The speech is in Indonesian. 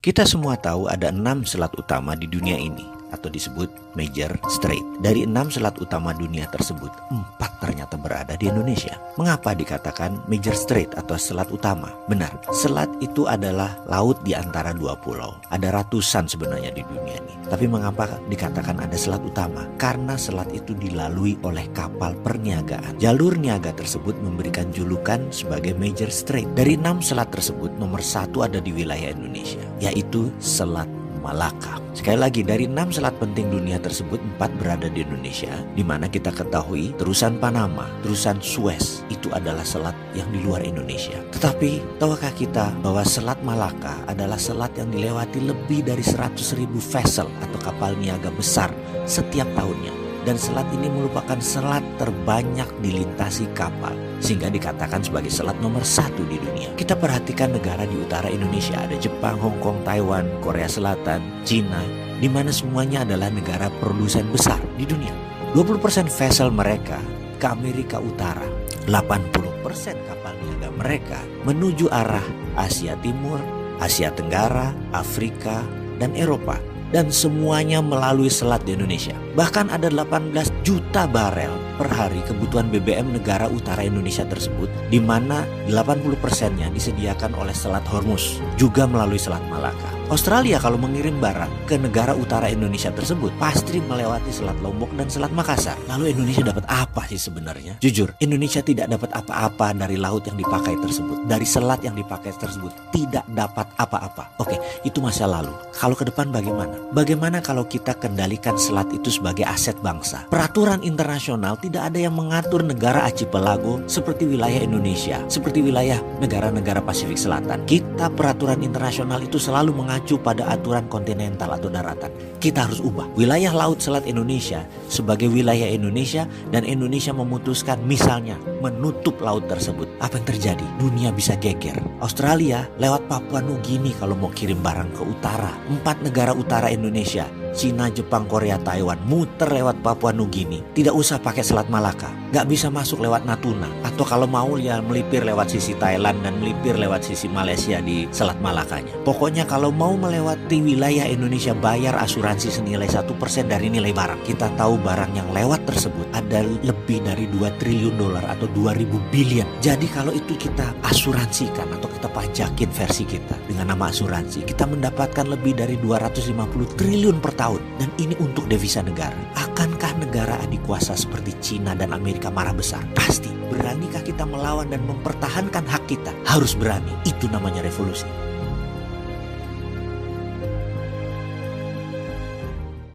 Kita semua tahu ada 6 selat utama di dunia ini, atau disebut Major Strait. Dari 6 selat utama dunia tersebut, 4 ternyata berada di Indonesia. Mengapa dikatakan Major Strait atau selat utama? Benar, selat itu adalah laut di antara 2 pulau. Ada ratusan sebenarnya di dunia ini. Tapi mengapa dikatakan ada selat utama? Karena selat itu dilalui oleh kapal perniagaan. Jalur niaga tersebut memberikan julukan sebagai Major Strait. Dari 6 selat tersebut, nomor 1 ada di wilayah Indonesia, yaitu Selat Malaka. Sekali lagi, dari 6 selat penting dunia tersebut, 4 berada di Indonesia, di mana kita ketahui terusan Panama, terusan Suez itu adalah selat yang di luar Indonesia. Tetapi tahukah kita bahwa Selat Malaka adalah selat yang dilewati lebih dari 100.000 vessel atau kapal niaga besar setiap tahunnya. Dan selat ini merupakan selat terbanyak dilintasi kapal, sehingga dikatakan sebagai selat nomor 1 di dunia. Kita perhatikan negara di utara Indonesia, ada Jepang, Hong Kong, Taiwan, Korea Selatan, Cina, di mana semuanya adalah negara produsen besar di dunia. 20% vessel mereka ke Amerika Utara, 80% kapal niaga mereka menuju arah Asia Timur, Asia Tenggara, Afrika, dan Eropa. Dan semuanya melalui selat di Indonesia. Bahkan ada 18 juta barel per hari kebutuhan BBM negara utara Indonesia tersebut, di mana 80%-nya disediakan oleh Selat Hormuz, juga melalui Selat Malaka. Australia kalau mengirim barang ke negara utara Indonesia tersebut pasti melewati Selat Lombok dan Selat Makassar. Lalu Indonesia dapat apa sih sebenarnya? Jujur, Indonesia tidak dapat apa-apa dari laut yang dipakai tersebut, dari selat yang dipakai tersebut, tidak dapat apa-apa. Oke, itu masa lalu. Kalau ke depan bagaimana? Bagaimana kalau kita kendalikan selat itu sebagai aset bangsa? Peraturan internasional tidak ada yang mengatur negara archipelago seperti wilayah Indonesia, seperti wilayah negara-negara Pasifik Selatan. Kita peraturan internasional itu selalu mengacu pada aturan kontinental atau daratan. Kita harus ubah wilayah laut selat Indonesia sebagai wilayah Indonesia, dan Indonesia memutuskan misalnya menutup laut tersebut. Apa yang terjadi? Dunia bisa geger. Australia lewat Papua Nugini kalau mau kirim barang ke utara. 4 negara utara Indonesia, Cina, Jepang, Korea, Taiwan, muter lewat Papua Nugini. Tidak usah pakai Selat Malaka, gak bisa masuk lewat Natuna. Atau kalau mau ya melipir lewat sisi Thailand dan melipir lewat sisi Malaysia di Selat Malakanya. Pokoknya kalau mau melewati wilayah Indonesia, bayar asuransi senilai 1% dari nilai barang. Kita tahu barang yang lewat tersebut ada lebih dari 2 triliun dolar atau 2.000 billion. Jadi kalau itu kita asuransikan atau kita pajakin versi kita dengan nama asuransi, kita mendapatkan lebih dari 250 triliun per tahun. Dan ini untuk devisa negara. Akankah negara adik kuasa seperti Cina dan Amerika marah besar? Pasti. Beranikah kita melawan dan mempertahankan hak kita? Harus berani. Itu namanya revolusi.